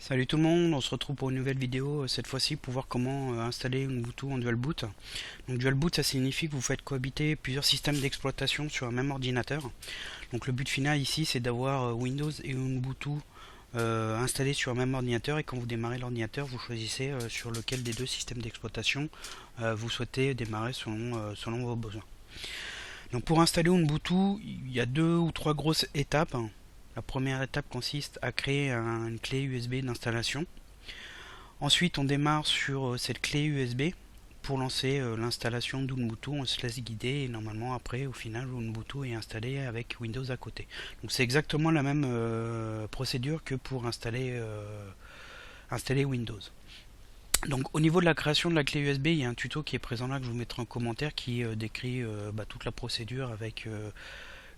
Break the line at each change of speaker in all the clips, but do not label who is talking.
Salut tout le monde, on se retrouve pour une nouvelle vidéo, cette fois-ci pour voir comment installer Ubuntu en dual boot. Donc dual boot, ça signifie que vous faites cohabiter plusieurs systèmes d'exploitation sur un même ordinateur. Donc le but final ici, c'est d'avoir Windows et Ubuntu installés sur un même ordinateur, et quand vous démarrez l'ordinateur, vous choisissez sur lequel des deux systèmes d'exploitation vous souhaitez démarrer selon vos besoins. Donc pour installer Ubuntu, il y a deux ou trois grosses étapes. La première étape consiste à créer une clé USB d'installation. Ensuite, on démarre sur cette clé USB pour lancer l'installation d'Ubuntu. On se laisse guider et normalement après, au final, Ubuntu est installé avec Windows à côté. Donc c'est exactement la même procédure que pour installer Windows. Donc au niveau de la création de la clé USB, il y a un tuto qui est présent là que je vous mettrai en commentaire qui décrit toute la procédure avec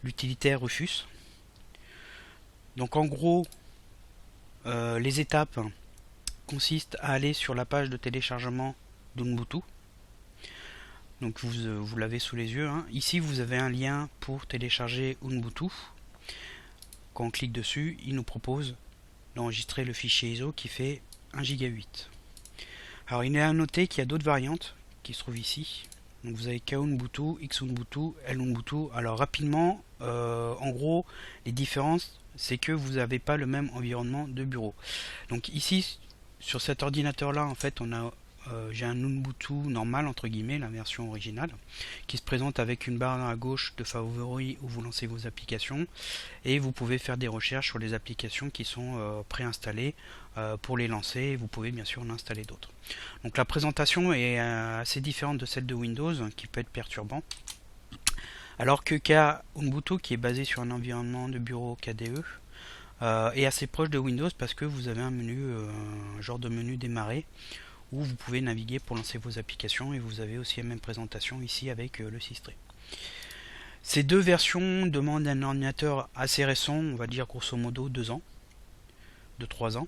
l'utilitaire Rufus. Donc en gros, les étapes consistent à aller sur la page de téléchargement d'Ubuntu. Donc vous l'avez sous les yeux. Ici, vous avez un lien pour télécharger Ubuntu. Quand on clique dessus, il nous propose d'enregistrer le fichier ISO qui fait 1,8 Go. Alors il est à noter qu'il y a d'autres variantes qui se trouvent ici. Donc vous avez KUbuntu, XUbuntu, LUbuntu. Alors rapidement, en gros, les différences, c'est que vous n'avez pas le même environnement de bureau. Donc ici, sur cet ordinateur-là, en fait, j'ai un Ubuntu normal, entre guillemets, la version originale, qui se présente avec une barre à gauche de favoris où vous lancez vos applications, et vous pouvez faire des recherches sur les applications qui sont préinstallées pour les lancer, et vous pouvez bien sûr en installer d'autres. Donc la présentation est assez différente de celle de Windows, qui peut être perturbant. Alors que KUbuntu, qui est basé sur un environnement de bureau KDE, est assez proche de Windows parce que vous avez un menu, un genre de menu démarrer, où vous pouvez naviguer pour lancer vos applications, et vous avez aussi la même présentation ici avec le Systray. Ces deux versions demandent un ordinateur assez récent, on va dire grosso modo 2 ans, 2-3 ans,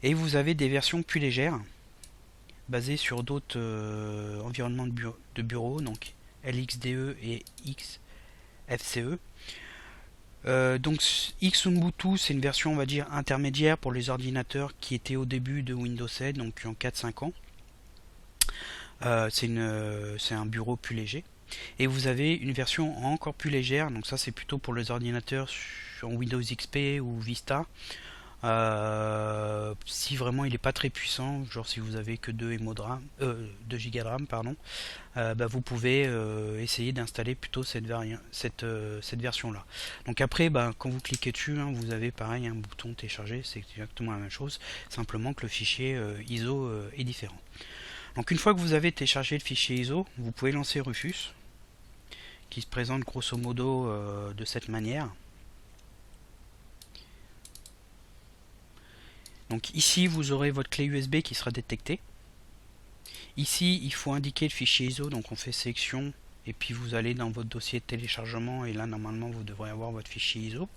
et vous avez des versions plus légères, basées sur d'autres environnements de bureau, donc LXDE et XFCE. Donc XUbuntu, c'est une version, on va dire, intermédiaire pour les ordinateurs qui étaient au début de Windows 7, donc en 4-5 ans. C'est un bureau plus léger. Et vous avez une version encore plus légère, donc ça c'est plutôt pour les ordinateurs sur Windows XP ou Vista. Si vraiment il n'est pas très puissant, genre si vous avez que 2 Go de RAM, vous pouvez essayer d'installer plutôt cette version là. Donc après, quand vous cliquez dessus, vous avez pareil un bouton télécharger, c'est exactement la même chose, simplement que le fichier ISO est différent. Donc une fois que vous avez téléchargé le fichier ISO, vous pouvez lancer Rufus, qui se présente grosso modo de cette manière. Donc ici vous aurez votre clé USB qui sera détectée. Ici il faut indiquer le fichier ISO, donc on fait sélection et puis vous allez dans votre dossier de téléchargement, et là normalement vous devrez avoir votre fichier ISO.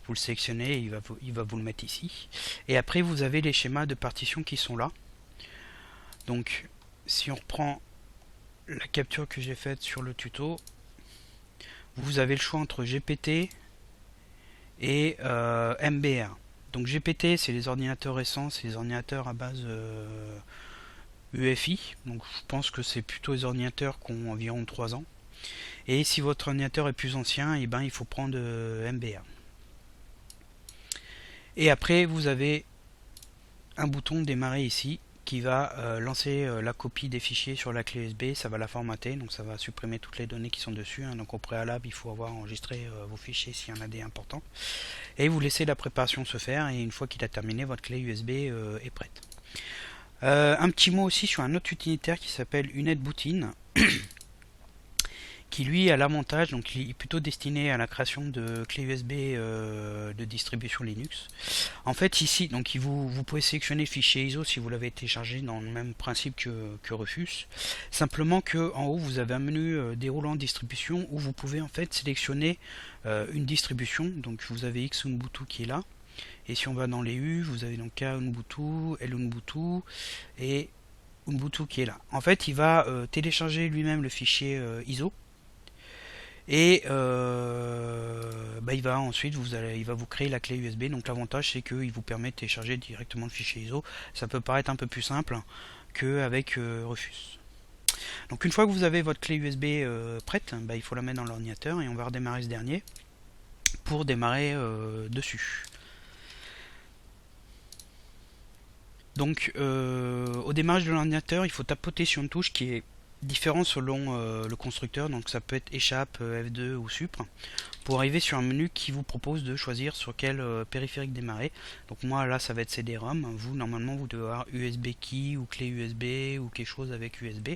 Vous le sélectionnez et il va vous le mettre ici. Et après vous avez les schémas de partition qui sont là. Donc si on reprend la capture que j'ai faite sur le tuto, vous avez le choix entre GPT et MBR. Donc GPT, c'est les ordinateurs récents, c'est les ordinateurs à base UEFI. Donc je pense que c'est plutôt les ordinateurs qui ont environ 3 ans. Et si votre ordinateur est plus ancien, il faut prendre MBR. Et après, vous avez un bouton démarrer ici qui va lancer la copie des fichiers sur la clé USB. Ça va la formater, donc ça va supprimer toutes les données qui sont dessus. Donc au préalable, il faut avoir enregistré vos fichiers s'il y en a des importants. Et vous laissez la préparation se faire, et une fois qu'il a terminé, votre clé USB est prête. Un petit mot aussi sur un autre utilitaire qui s'appelle UnetBootin, qui lui a l'avantage, donc il est plutôt destiné à la création de clés USB de distribution Linux. En fait ici, donc vous pouvez sélectionner le fichier ISO si vous l'avez téléchargé dans le même principe que Rufus. Simplement que en haut vous avez un menu déroulant distribution où vous pouvez en fait sélectionner une distribution. Donc vous avez XUbuntu qui est là. Et si on va dans les U, vous avez donc KUbuntu, LUbuntu et Ubuntu qui est là. En fait, il va télécharger lui-même le fichier ISO. Et il va ensuite il va vous créer la clé USB. Donc l'avantage c'est qu'il vous permet de télécharger directement le fichier ISO. Ça peut paraître un peu plus simple qu'avec Rufus. Donc une fois que vous avez votre clé USB prête, il faut la mettre dans l'ordinateur et on va redémarrer ce dernier pour démarrer dessus. Donc au démarrage de l'ordinateur, il faut tapoter sur une touche qui est différente selon le constructeur. Donc ça peut être échappe, F2 ou Supre, pour arriver sur un menu qui vous propose de choisir sur quel périphérique démarrer. Donc moi là ça va être CD-ROM. Vous normalement vous devez avoir USB key ou clé USB ou quelque chose avec USB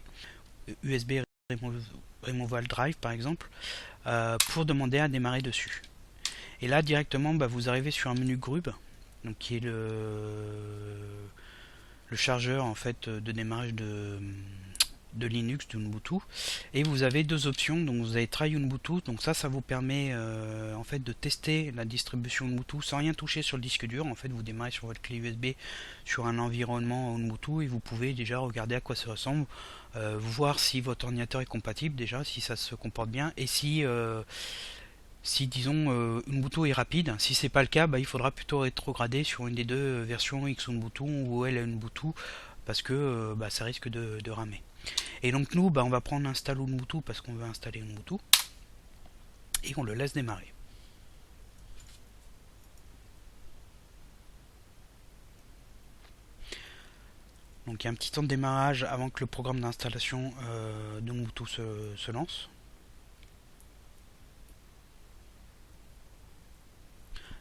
Removal Drive par exemple, pour demander à démarrer dessus. Et là directement vous arrivez sur un menu Grub, donc qui est le chargeur en fait de démarrage de Linux, d'Ubuntu, et vous avez deux options. Donc vous avez Try Ubuntu, donc ça vous permet en fait de tester la distribution Ubuntu sans rien toucher sur le disque dur. En fait vous démarrez sur votre clé USB sur un environnement Ubuntu et vous pouvez déjà regarder à quoi ça ressemble, voir si votre ordinateur est compatible déjà, si ça se comporte bien, et si disons Ubuntu est rapide. Si c'est pas le cas, il faudra plutôt rétrograder sur une des deux versions Xubuntu ou LUbuntu, parce que ça risque de ramer. Et donc nous on va prendre install Ubuntu parce qu'on veut installer Ubuntu et on le laisse démarrer. Donc il y a un petit temps de démarrage avant que le programme d'installation d'Ubuntu se lance.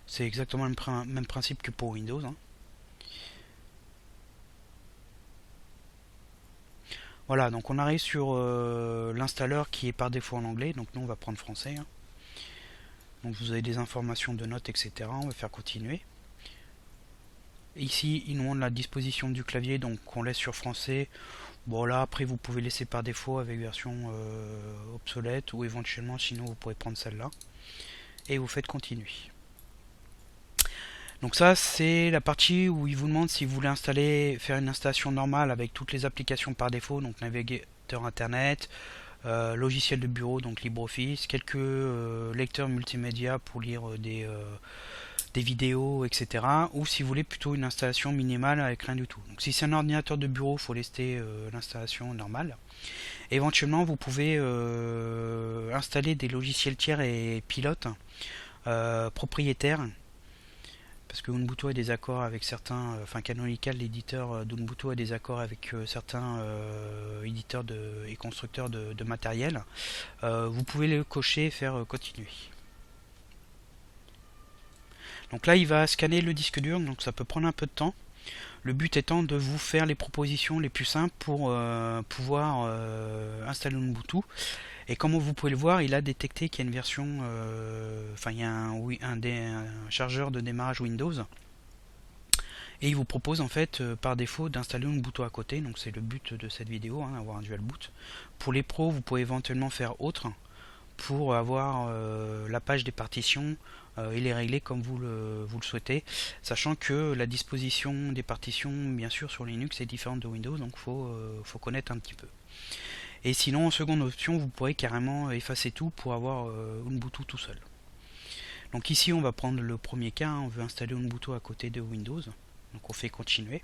C'est exactement le même principe que pour Windows. Voilà, donc on arrive sur l'installeur qui est par défaut en anglais, donc nous on va prendre français. Donc vous avez des informations de notes, etc. On va faire continuer. Ici, il nous montre la disposition du clavier, donc on laisse sur français. Bon là, après vous pouvez laisser par défaut avec version obsolète, ou éventuellement sinon vous pouvez prendre celle-là. Et vous faites continuer. Donc ça c'est la partie où il vous demande si vous voulez faire une installation normale avec toutes les applications par défaut, donc navigateur internet, logiciel de bureau, donc LibreOffice, quelques lecteurs multimédia pour lire des vidéos, etc. Ou si vous voulez plutôt une installation minimale avec rien du tout. Donc si c'est un ordinateur de bureau, il faut laisser l'installation normale. Et éventuellement vous pouvez installer des logiciels tiers et pilotes propriétaires, parce que Ubuntu a des accords avec certains, Canonical, l'éditeur d'Ubuntu a des accords avec certains éditeurs et constructeurs de matériel. Vous pouvez le cocher et faire continuer. Donc là il va scanner le disque dur, donc ça peut prendre un peu de temps. Le but étant de vous faire les propositions les plus simples pour pouvoir installer Ubuntu. Et comme vous pouvez le voir, il a détecté qu'il y a une version, il y a un chargeur de démarrage Windows. Et il vous propose en fait par défaut d'installer Ubuntu à côté. Donc c'est le but de cette vidéo, avoir un dual boot. Pour les pros, vous pouvez éventuellement faire autre pour avoir la page des partitions et les régler comme vous le souhaitez, sachant que la disposition des partitions bien sûr sur Linux est différente de Windows, donc faut connaître un petit peu. Et sinon en seconde option vous pourrez carrément effacer tout pour avoir Ubuntu tout seul. Donc ici on va prendre le premier cas, on veut installer Ubuntu à côté de Windows, donc on fait continuer.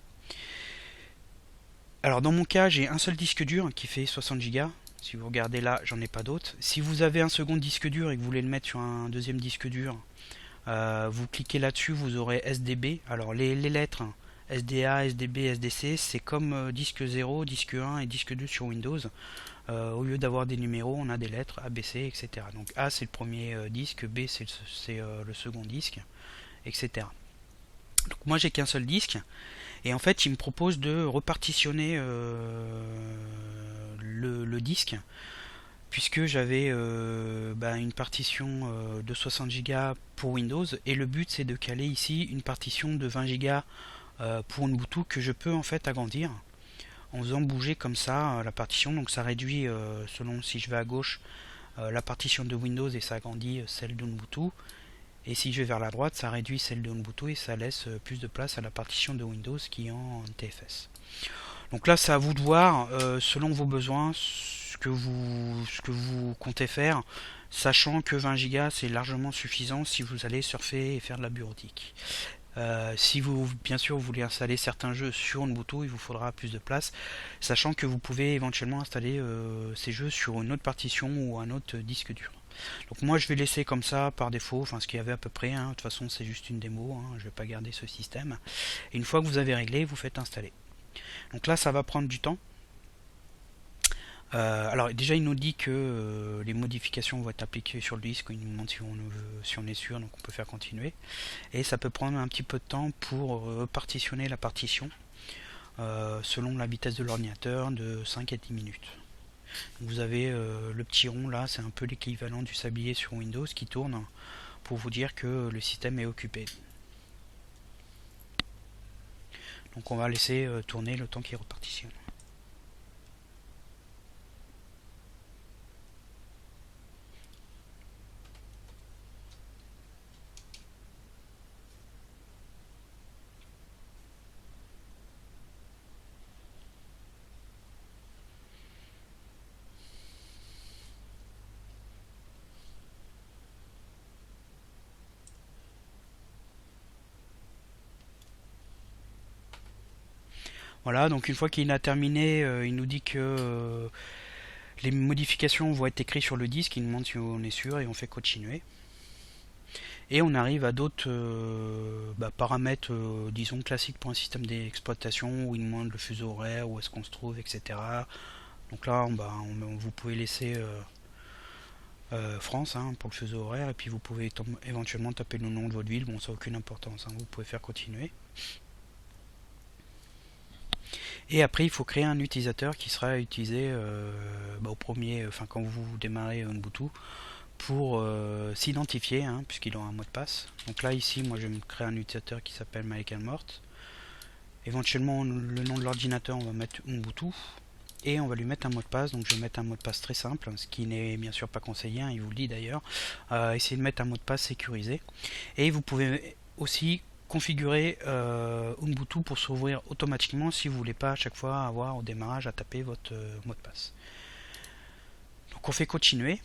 Alors dans mon cas j'ai un seul disque dur qui fait 60 Go. Si vous regardez là, j'en ai pas d'autres. Si vous avez un second disque dur et que vous voulez le mettre sur un deuxième disque dur, vous cliquez là-dessus, vous aurez SDB. Alors les lettres SDA, SDB, SDC, c'est comme disque 0, disque 1 et disque 2 sur Windows. Au lieu d'avoir des numéros, on a des lettres A, B, C, etc. Donc A c'est le premier disque, B c'est le second disque, etc. Donc moi j'ai qu'un seul disque. Et en fait, il me propose de repartitionner le disque, puisque j'avais une partition de 60 Go pour Windows, et le but c'est de caler ici une partition de 20 Go pour Ubuntu que je peux en fait agrandir en faisant bouger comme ça la partition. Donc ça réduit, selon si je vais à gauche, la partition de Windows et ça agrandit celle d'Ubuntu. Et si je vais vers la droite, ça réduit celle de Ubuntu et ça laisse plus de place à la partition de Windows qui est en NTFS. Donc là, c'est à vous de voir, selon vos besoins, ce que vous comptez faire. sachant que 20 Go c'est largement suffisant si vous allez surfer et faire de la bureautique. Si vous, bien sûr, vous voulez installer certains jeux sur Ubuntu, il vous faudra plus de place, sachant que vous pouvez éventuellement installer ces jeux sur une autre partition ou un autre disque dur. Donc moi je vais laisser comme ça par défaut, enfin ce qu'il y avait à peu près, hein. De toute façon c'est juste une démo, hein. Je ne vais pas garder ce système. Et une fois que vous avez réglé, vous faites installer. Donc là ça va prendre du temps. Alors déjà il nous dit que les modifications vont être appliquées sur le disque, il nous demande si on est sûr, donc on peut faire continuer. Et ça peut prendre un petit peu de temps pour partitionner la partition selon la vitesse de l'ordinateur de 5 à 10 minutes. Vous avez le petit rond là, c'est un peu l'équivalent du sablier sur Windows qui tourne pour vous dire que le système est occupé. Donc on va laisser tourner le temps qu'il repartitionne. Voilà, donc une fois qu'il a terminé, il nous dit que les modifications vont être écrites sur le disque, il nous demande si on est sûr et on fait continuer. Et on arrive à d'autres paramètres, disons classiques pour un système d'exploitation où il nous demande le fuseau horaire, où est-ce qu'on se trouve, etc. Donc là, vous pouvez laisser France hein, pour le fuseau horaire et puis vous pouvez éventuellement taper le nom de votre ville. Bon, ça n'a aucune importance, hein, vous pouvez faire continuer. Et après, il faut créer un utilisateur qui sera utilisé au premier, enfin quand vous démarrez Ubuntu, pour s'identifier, hein, puisqu'il aura un mot de passe. Donc là, ici, moi, je vais me créer un utilisateur qui s'appelle Mort. Éventuellement, le nom de l'ordinateur, on va mettre Ubuntu. Et on va lui mettre un mot de passe. Donc je vais mettre un mot de passe très simple, ce qui n'est bien sûr pas conseillé, hein, il vous le dit d'ailleurs. Essayez de mettre un mot de passe sécurisé. Et vous pouvez aussi configurer Ubuntu pour s'ouvrir automatiquement si vous ne voulez pas à chaque fois avoir au démarrage à taper votre mot de passe. Donc on fait continuer.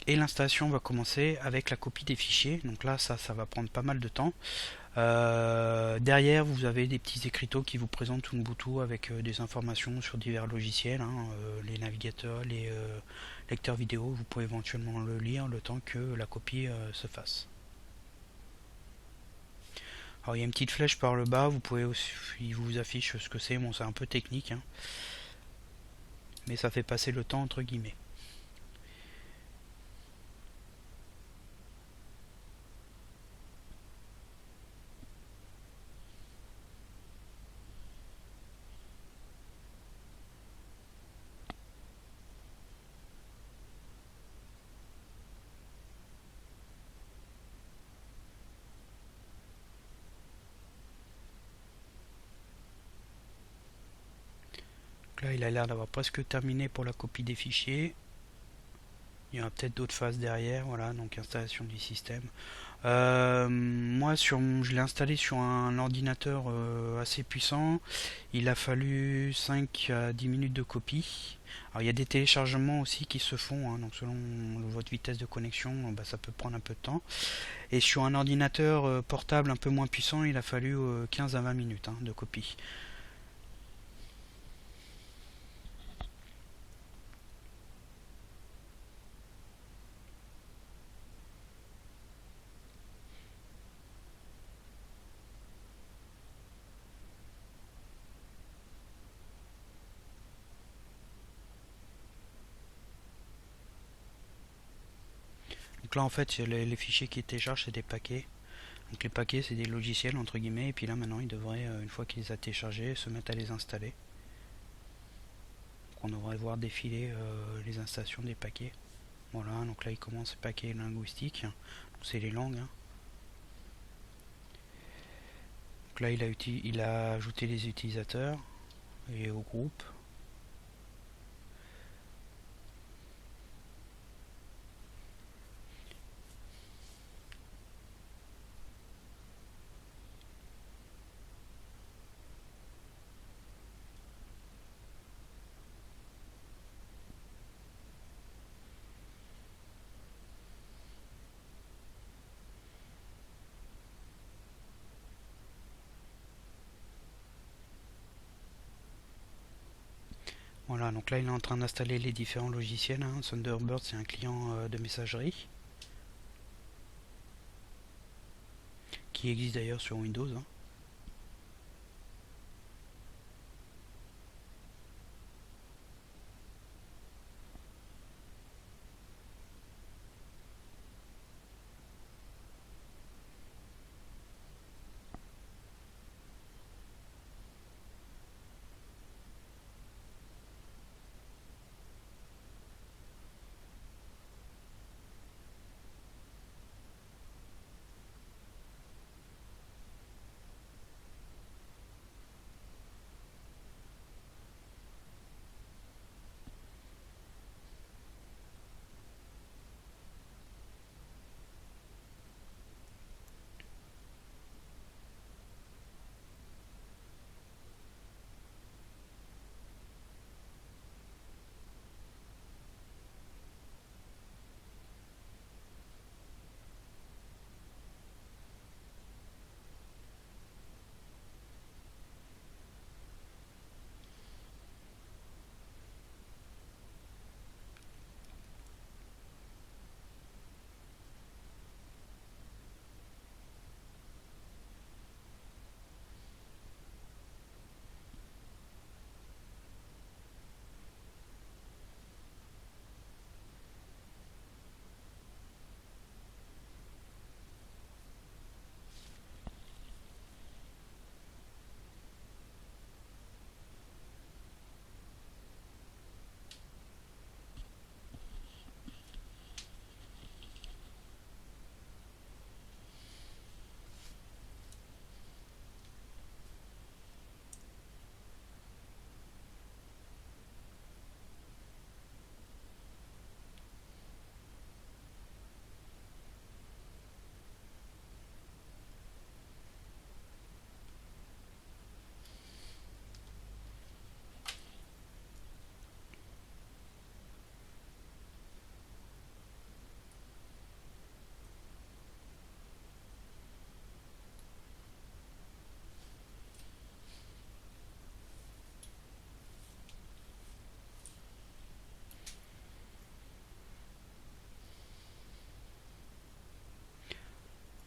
Et l'installation va commencer avec la copie des fichiers. Donc là, ça va prendre pas mal de temps. Derrière, vous avez des petits écriteaux qui vous présentent Ubuntu avec des informations sur divers logiciels, hein, les navigateurs, les lecteurs vidéo. Vous pouvez éventuellement le lire le temps que la copie se fasse. Alors il y a une petite flèche par le bas. Vous pouvez aussi, il vous affiche ce que c'est. Bon, c'est un peu technique, hein, mais ça fait passer le temps entre guillemets. Là, il a l'air d'avoir presque terminé pour la copie des fichiers. Il y aura peut-être d'autres phases derrière. Voilà, donc installation du système. Moi, je l'ai installé sur un ordinateur assez puissant. Il a fallu 5 à 10 minutes de copie. Alors, il y a des téléchargements aussi qui se font, hein, donc selon votre vitesse de connexion, ça peut prendre un peu de temps. Et sur un ordinateur portable un peu moins puissant, il a fallu 15 à 20 minutes hein, de copie. Donc là en fait les fichiers qui téléchargent c'est des paquets. Donc les paquets c'est des logiciels entre guillemets et puis là maintenant il devrait une fois qu'il les a téléchargés se mettre à les installer. Donc on devrait voir défiler les installations des paquets. Voilà donc là il commence les paquets linguistiques. Donc c'est les langues. Hein. Donc là il a ajouté les utilisateurs et au groupe. Voilà, donc là il est en train d'installer les différents logiciels. Thunderbird, c'est un client de messagerie qui existe d'ailleurs sur Windows.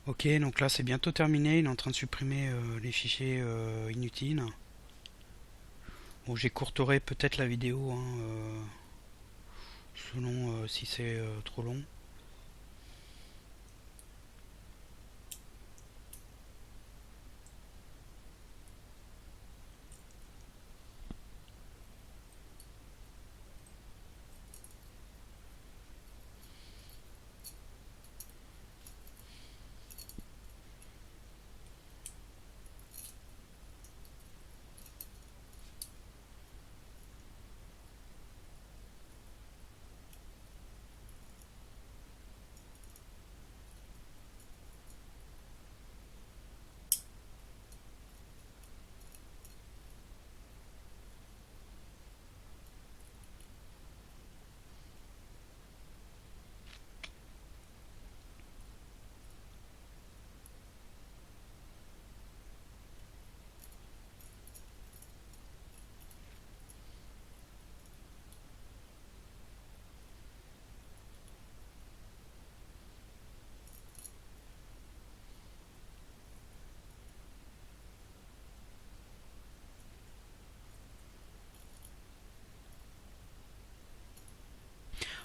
Ok, donc là c'est bientôt terminé, il est en train de supprimer les fichiers inutiles. Bon, j'écourterai peut-être la vidéo, selon si c'est trop long.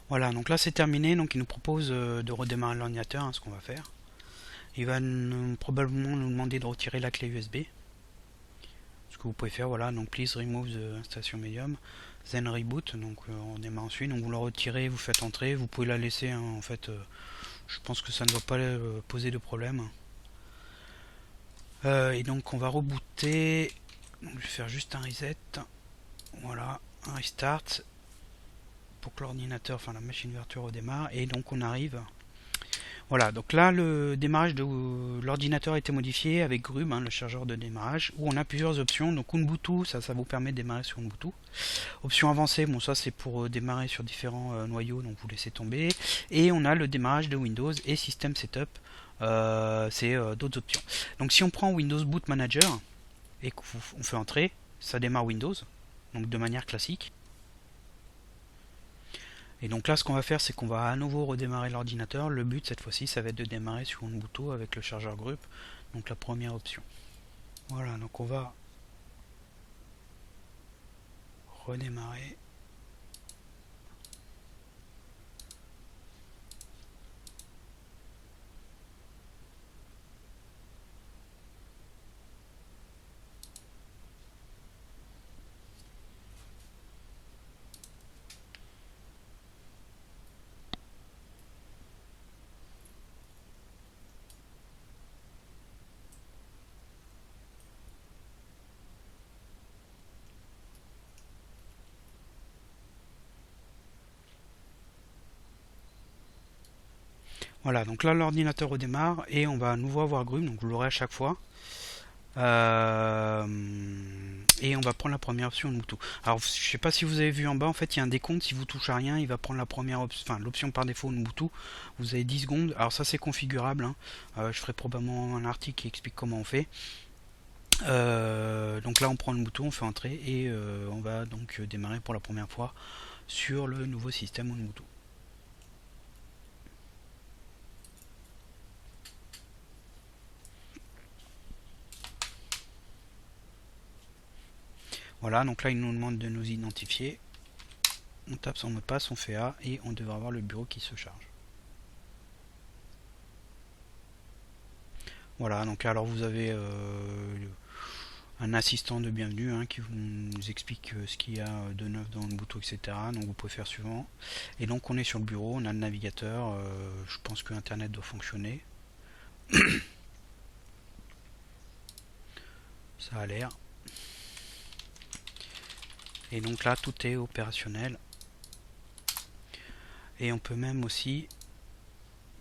Voilà, donc là c'est terminé, donc il nous propose de redémarrer l'ordinateur, ce qu'on va faire. Il va probablement nous demander de retirer la clé USB. Ce que vous pouvez faire, voilà, donc please remove the installation medium, then reboot, donc on démarre ensuite, donc vous la retirez, vous faites entrer, vous pouvez la laisser, en fait, je pense que ça ne doit pas poser de problème. Et donc on va rebooter, donc je vais faire juste un reset, voilà, un restart, pour que l'ordinateur, enfin la machine virtuelle redémarre, et donc on arrive. Voilà, donc là le démarrage de l'ordinateur a été modifié avec Grum, le chargeur de démarrage, où on a plusieurs options. Donc Ubuntu, ça vous permet de démarrer sur Ubuntu. Option avancée, bon ça c'est pour démarrer sur différents noyaux, donc vous laissez tomber. Et on a le démarrage de Windows et System Setup, c'est d'autres options. Donc si on prend Windows Boot Manager et qu'on fait entrer, ça démarre Windows, donc de manière classique. Et donc là, ce qu'on va faire, c'est qu'on va à nouveau redémarrer l'ordinateur. Le but cette fois-ci, ça va être de démarrer sur Ubuntu avec le chargeur groupe, donc la première option. Voilà, donc on va redémarrer. Voilà, donc là l'ordinateur redémarre et on va à nouveau avoir Grum, donc vous l'aurez à chaque fois. Et on va prendre la première option Ubuntu. Alors je sais pas si vous avez vu en bas, en fait il y a un décompte, si vous touchez à rien, il va prendre la première option, enfin l'option par défaut Ubuntu. Vous avez 10 secondes, alors ça c'est configurable, hein. Je ferai probablement un article qui explique comment on fait. Donc là on prend le bouton, on fait entrer et on va donc démarrer pour la première fois sur le nouveau système Ubuntu. Voilà, donc là il nous demande de nous identifier. On tape son mot de passe, on fait A et on devrait avoir le bureau qui se charge. Voilà, donc alors vous avez un assistant de bienvenue, hein, qui vous explique ce qu'il y a de neuf dans Ubuntu, etc. Donc vous pouvez faire suivant. Et donc on est sur le bureau, on a le navigateur, je pense que Internet doit fonctionner. Ça a l'air. Et donc là tout est opérationnel. Et on peut même aussi,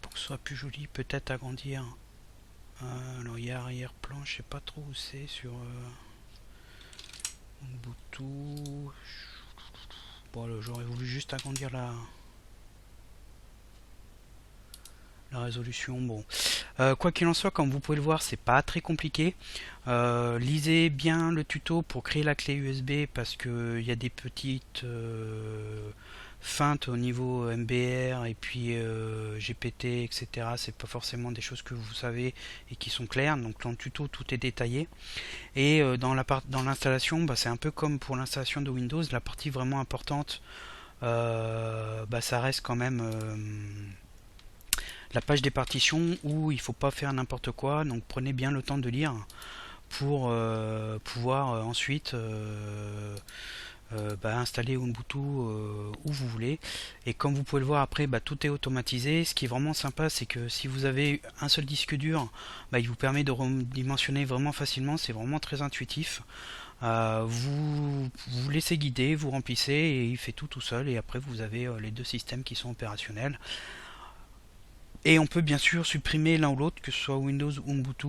pour que ce soit plus joli, peut-être agrandir. Alors il y a arrière-plan, je sais pas trop où c'est sur Ubuntu. Bon, j'aurais voulu juste agrandir la résolution. Bon, quoi qu'il en soit, comme vous pouvez le voir, c'est pas très compliqué. Lisez bien le tuto pour créer la clé USB parce que il y a des petites feintes au niveau MBR et puis GPT, etc. C'est pas forcément des choses que vous savez et qui sont claires. Donc dans le tuto, tout est détaillé. Et dans l'installation, c'est un peu comme pour l'installation de Windows. La partie vraiment importante, ça reste quand même la page des partitions où il faut pas faire n'importe quoi. Donc prenez bien le temps de lire pour pouvoir ensuite installer Ubuntu où vous voulez. Et comme vous pouvez le voir après, tout est automatisé. Ce qui est vraiment sympa, c'est que si vous avez un seul disque dur, il vous permet de redimensionner vraiment facilement. C'est vraiment très intuitif. Vous laissez guider, vous remplissez et il fait tout seul. Et après vous avez les deux systèmes qui sont opérationnels. Et on peut bien sûr supprimer l'un ou l'autre, que ce soit Windows ou Ubuntu.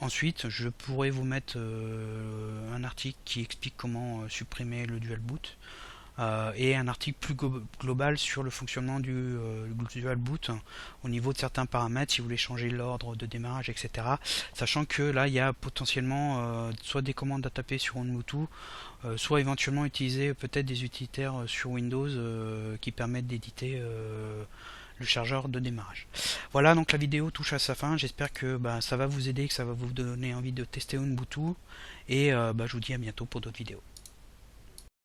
Ensuite, je pourrais vous mettre un article qui explique comment supprimer le dual boot et un article plus global sur le fonctionnement du dual boot au niveau de certains paramètres, si vous voulez changer l'ordre de démarrage, etc. Sachant que là, il y a potentiellement soit des commandes à taper sur Ubuntu, soit éventuellement utiliser peut-être des utilitaires sur Windows qui permettent d'éditer le chargeur de démarrage. Voilà, donc la vidéo touche à sa fin. J'espère que ça va vous aider, que ça va vous donner envie de tester Ubuntu. Et je vous dis à bientôt pour d'autres vidéos.